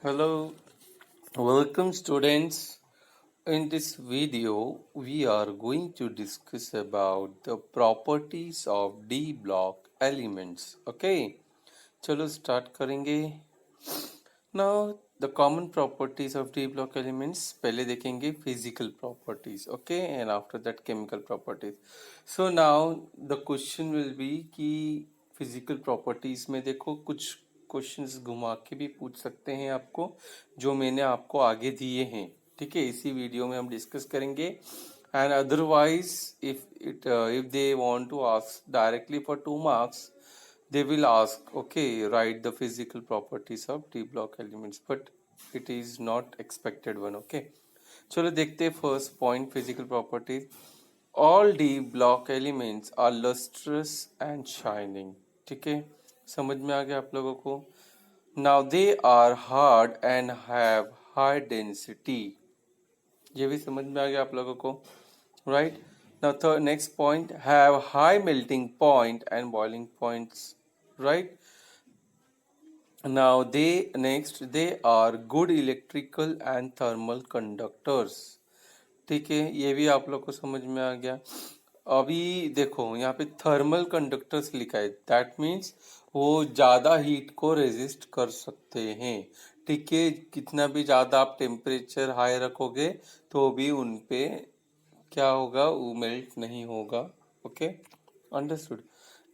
Hello, welcome students. In this video, we are going to discuss about the properties of D block elements. Okay, चलो start करेंगे. Now, the common properties of D block elements पहले देखेंगे physical properties. Okay, and after that chemical properties. So now the question will be कि physical properties में देखो कुछ questions घुमा के भी पूछ सकते हैं आपको, जो मैंने आपको आगे दिए हैं. ठीक है, इसी वीडियो में हम डिस्कस करेंगे. And otherwise, if they want to ask directly for 2 marks, they will ask, okay, write the physical properties of D block elements, but it is not expected one. Okay, चलो देखते हैं first point physical properties. All d block elements are lustrous and shining. ठीक है, समझ में आ गया आप लोगों को. Now they are hard and have high density. ये भी समझ में आ गया आप लोगों को, right. Now next point, have high melting point and boiling points, right. Now they are good electrical and thermal conductors. ठीक है, ये भी आप लोग को समझ में आ गया. अभी देखो यहाँ पे थर्मल कंडक्टर्स लिखा है, दैट मीन्स वो ज़्यादा हीट को रेजिस्ट कर सकते हैं. ठीक है, कितना भी ज़्यादा आप टेम्परेचर हाई रखोगे तो भी उन पे क्या होगा, वो मेल्ट नहीं होगा. Okay, understood.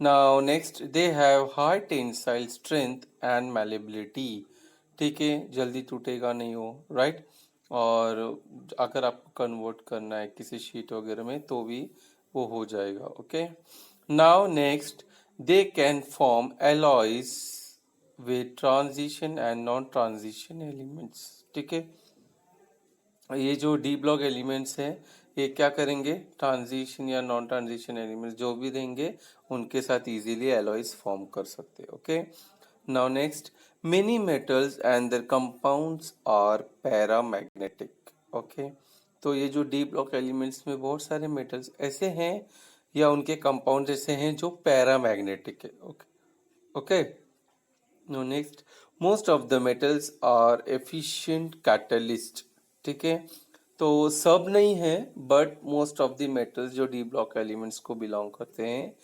Now next, they have high tensile strength and malleability. ठीक है, जल्दी टूटेगा नहीं हो, राइट. और अगर आपको कन्वर्ट करना है किसी शीट वगैरह में तो भी वो हो जाएगा. Okay, now next, they can form alloys with transition and non transition elements. ठीक है, ये जो डी ब्लॉक एलिमेंट्स है ये क्या करेंगे, ट्रांजिशन या नॉन ट्रांजिशन एलिमेंट्स जो भी देंगे उनके साथ इजीली एलॉयज फॉर्म कर सकते हैं. Okay, now next, many metals and their compounds are paramagnetic. Okay, तो ये जो डी ब्लॉक एलिमेंट्स में बहुत सारे मेटल्स ऐसे हैं या उनके कंपाउंड ऐसे हैं जो पैरामैग्नेटिक है. Okay okay, no next, most of the metals are efficient catalyst. ठीक है, तो सब नहीं है but most of the metals जो डी ब्लॉक एलिमेंट्स को बिलोंग करते हैं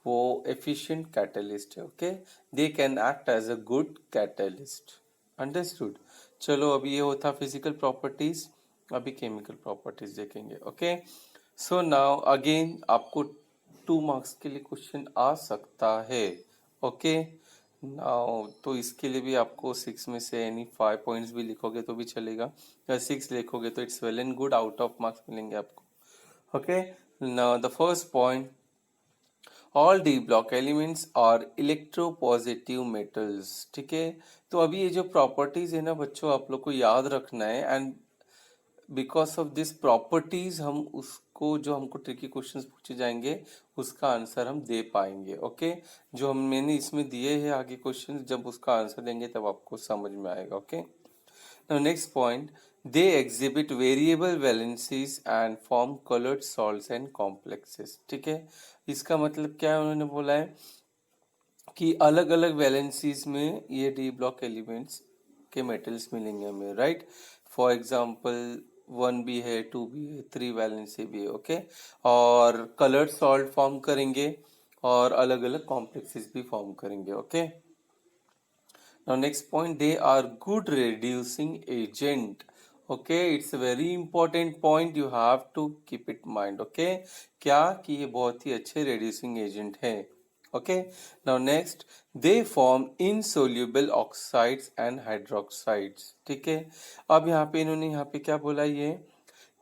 वो एफिशिएंट कैटलिस्ट है. Okay, they can act as a good catalyst. Understood. चलो अभी ये होता फिजिकल प्रॉपर्टीज, अभी केमिकल प्रॉपर्टीज देखेंगे. ओके, सो नाउ अगेन आपको 2 मार्क्स के लिए क्वेश्चन आ सकता है. ओके, नाउ तो इसके लिए भी आपको 6 में से एनी 5 पॉइंट्स भी लिखोगे तो भी चलेगा, या 6 लिखोगे तो it's well and good, out of marks मिलेंगे आपको. Okay, now the first point, all d block elements are electropositive metals. ठीक है, तो अभी ये जो प्रॉपर्टीज है ना बच्चों, आप लोग को याद रखना है. And because of this properties हम उसको, जो हमको ट्रिकी क्वेश्चंस पूछे जाएंगे उसका आंसर हम दे पाएंगे. ओके, जो हम मैंने इसमें दिए हैं आगे क्वेश्चंस, जब उसका आंसर देंगे तब आपको समझ में आएगा. Okay, now next point, they exhibit variable valencies and form coloured salts and complexes. ठीक है, इसका मतलब क्या है, उन्होंने बोला है कि अलग अलग वैलेंसीज में ये डी ब्लॉक एलिमेंट्स के मेटल्स मिलेंगे हमें, राइट. फॉर एग्जांपल 1 भी है, 2 भी है, 3 वैलेंसी भी है. ओके, और कलर्ड सॉल्ट फॉर्म करेंगे और अलग अलग कॉम्प्लेक्सेस भी फॉर्म करेंगे. Okay, now next point, they are good reducing agent. Okay, it's a very important point, you have to keep it mind. Okay, क्या कि ये बहुत ही अच्छे रिड्यूसिंग एजेंट है. Okay, now next, they form insoluble oxides and hydroxides. ठीक है, अब यहाँ पे इन्होंने यहाँ पे क्या बोला, ये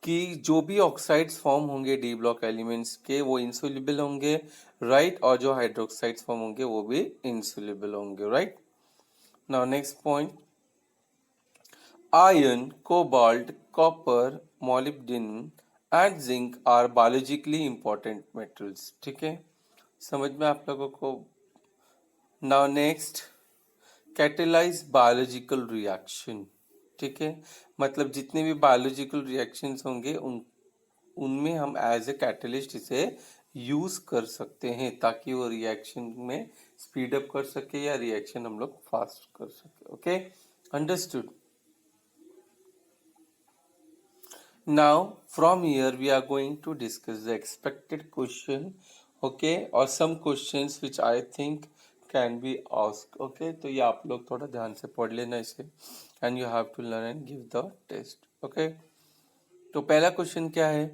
कि जो भी ऑक्साइड्स फॉर्म होंगे डी ब्लॉक एलिमेंट्स के वो इनसोल्यूबल होंगे, राइट, और जो हाइड्रोक्साइड्स फॉर्म होंगे वो भी इनसोल्यूबल होंगे, right. Now next point, iron, cobalt, copper, molybdenum and zinc are biologically important metals. ठीक है, समझ में आप लोगों को. Now next, catalyse biological reaction. ठीक है, मतलब जितने भी बायोलॉजिकल रिएक्शंस होंगे उनमें हम एज ए कैटलिस्ट इसे यूज कर सकते हैं ताकि वो रिएक्शन में स्पीड अप कर सके या रिएक्शन हम लोग फास्ट कर सके. Okay, understood. Now, from here, we are going to discuss the expected question, okay, or some questions which I think can be asked, okay. तो ये आप लोग थोड़ा ध्यान से पढ़ लेना इसे, and you have to learn and give the test, okay. तो पहला क्वेश्चन क्या है?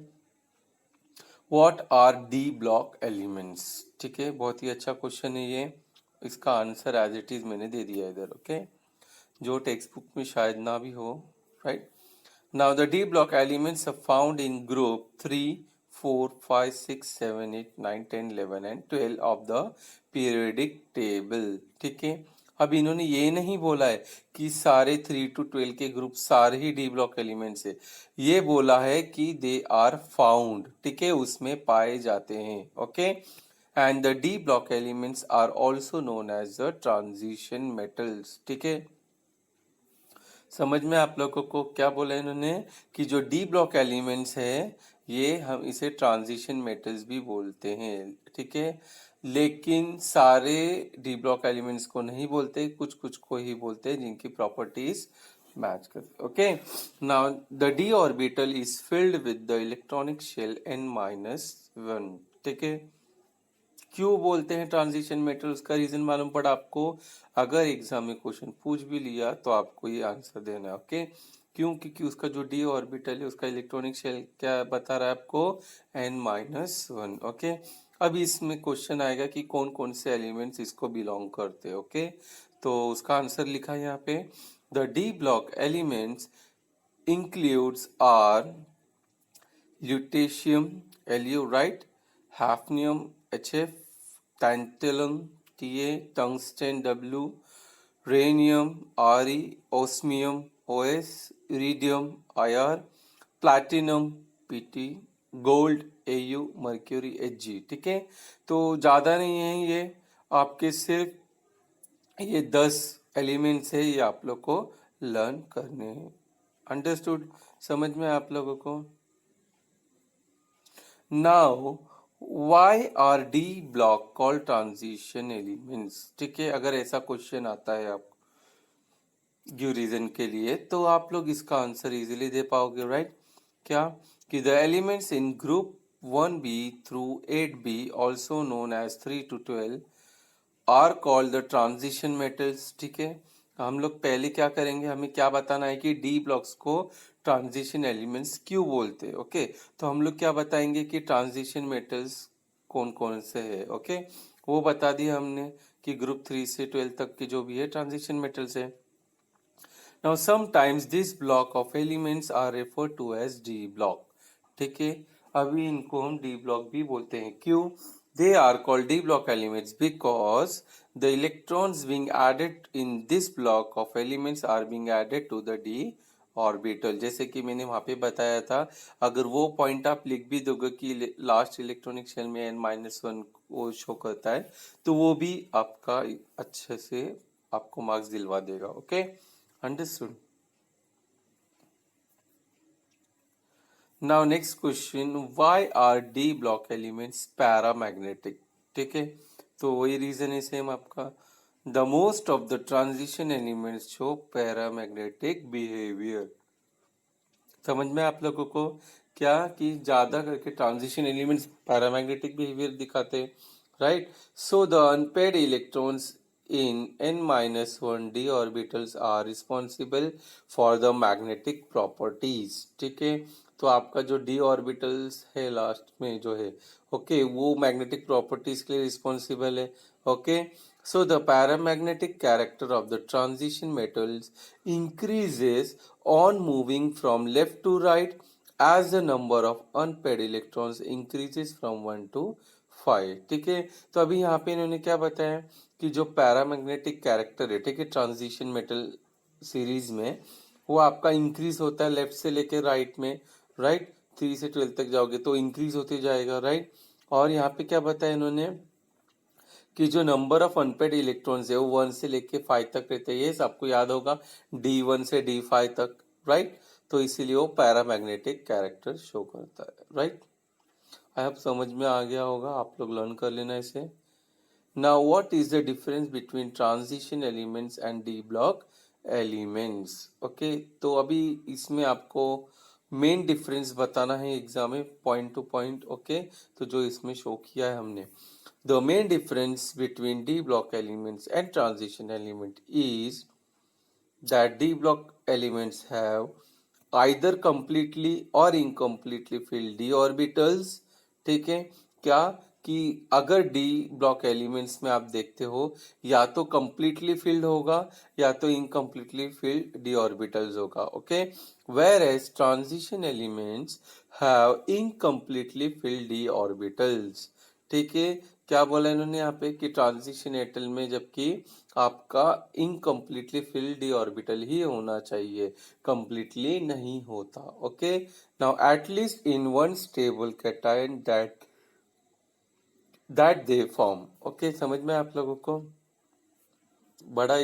What are D block elements? ठीक है, बहुत ही अच्छा क्वेश्चन है ये. इसका आंसर एज इट इज मैंने दे दिया इधर, ओके, जो टेक्स्ट बुक में शायद ना भी हो, right. Now the D block elements are found in group 3, 4, 5, 6, 7, 8, 9, 10, 11 and 12 of the periodic table. ठीक है. अब इन्होंने ये नहीं बोला है कि सारे 3 to 12 के ग्रुप सारे ही डी ब्लॉक एलिमेंट्स है. ये बोला है कि दे आर फाउंड, ठीक है, उसमें पाए जाते हैं, okay. And the d block elements are also known as the transition metals. ठीक है, समझ में आप लोगों को क्या बोला इन्होंने कि जो डी ब्लॉक एलिमेंट्स है ये हम इसे ट्रांजिशन मेटल्स भी बोलते हैं. ठीक है, लेकिन सारे डी ब्लॉक एलिमेंट्स को नहीं बोलते, कुछ कुछ को ही बोलते हैं जिनकी प्रॉपर्टीज मैच करते. Okay, now the d orbital is filled with the electronic shell n-1. ठीक है, क्यों बोलते हैं ट्रांजिशन मेटल, उसका रीजन मालूम पड़ा आपको. अगर एग्जाम में क्वेश्चन पूछ भी लिया तो आपको ये आंसर देना है, ओके. क्यों? क्योंकि उसका जो डी ऑर्बिटल है उसका इलेक्ट्रॉनिक शेल क्या बता रहा है आपको, n-1. ओके, अब इसमें क्वेश्चन आएगा कि कौन कौन से एलिमेंट्स इसको बिलोंग करते हैं, ओके. तो उसका आंसर लिखा है यहाँ पे, the d block elements includes are lutetium Lu, right, hafnium HF, tantalum Ta, tungsten W, rhenium Re, osmium Os, iridium Ir, platinum Pt, gold Au, mercury Hg. ठीक है, तो ज़्यादा नहीं है ये, आपके सिर्फ ये 10 एलिमेंट्स है, ये आप लोग को लर्न करने हैं. अंडरस्टूड? समझ में आप लोगों को? Now, why are D block called transition elements? ठीक है, अगर ऐसा क्वेश्चन आता है आप गिव रीजन के लिए तो आप लोग इसका आंसर इजीली दे पाओगे, राइट. क्या कि the elements in group 1B through 8B also known as 3 to 12 are called the transition metals. ठीक है, हम लोग पहले क्या करेंगे, हमें क्या बताना है कि डी ब्लॉक्स को ट्रांजिशन एलिमेंट्स क्यों बोलते हैं, ओके. तो हम लोग क्या बताएंगे कि ट्रांजिशन मेटल्स कौन कौन से है, ओके. वो बता दिया हमने कि ग्रुप 3 से 12 तक के जो भी है ट्रांजिशन मेटल्स है. Now sometimes this block of elements are refer to as d block. ठीक है, अभी इनको हम डी ब्लॉक भी बोलते हैं. क्यों? They are called D block elements because the electrons being added in this block of elements are being added to the D orbital. जैसे कि मैंने वहाँ पे बताया था, अगर वो पॉइंट आप लिख भी दोगे कि लास्ट इलेक्ट्रॉनिक शेल में n-1 वो शो करता है, तो वो भी आपका अच्छे से आपको मार्क्स दिलवा देगा, okay. Understood? Now next question, why are D block elements paramagnetic? ठीक है, तो वही रीजन है सेम आपका. The most of the transition elements show paramagnetic behavior. समझ में आप लोगों को क्या कि ज्यादा करके ट्रांजिशन एलिमेंट्स पैरामैग्नेटिक बिहेवियर दिखाते हैं, right. So the unpaired electrons in n-1 d orbitals are responsible for the magnetic properties. ठीक है, तो आपका जो d orbitals है लास्ट में जो है, ओके, वो मैग्नेटिक प्रॉपर्टीज के लिए रिस्पॉन्सिबल है, okay. So the paramagnetic character of the transition metals increases on moving from left to right as the number of unpaired electrons increases from 1 to 5. ठीक है, तो अभी यहाँ पे इन्होंने क्या बताया कि जो पैरामैग्नेटिक कैरेक्टर है, ठीक है, ट्रांजिशन मेटल सीरीज में, वो आपका इंक्रीज होता है लेफ्ट से लेके राइट में, राइट. 3 से 12 तक जाओगे तो इंक्रीज होते जाएगा, राइट. और यहाँ पे क्या बताया इन्होंने कि जो नंबर ऑफ अनपेड इलेक्ट्रॉन्स है वो 1 से लेके 5 तक रहते हैं. ये सबको याद होगा, D1 से D5 तक, राइट. तो इसीलिए वो पैरामैग्नेटिक कैरेक्टर शो करता है, राइट. आई होप समझ में आ गया होगा, आप लोग लर्न कर लेना इसे. Now what is the difference between transition elements and D block elements, okay. तो अभी इसमें आपको मेन डिफरेंस बताना है एग्जाम में पॉइंट टू पॉइंट। ओके, तो जो इसमें शो किया है हमने, the main difference between D block elements and transition element is that D block elements have either completely or incompletely filled d orbitals। ठीक है, क्या कि अगर डी ब्लॉक एलिमेंट्स में आप देखते हो या तो completely filled होगा या तो incompletely filled d orbitals होगा। Okay, whereas transition elements have incompletely filled d orbitals। ठीक है, क्या बोला इन्होंने यहाँ पे कि ट्रांजिशन एटल में जबकि आपका इनकम्प्लीटली फिल्ड डी ऑर्बिटल ही होना चाहिए, कंप्लीटली नहीं होता। Okay, now at least in one stable cation that they form. Okay, समझ में आप लोगों को? बड़ा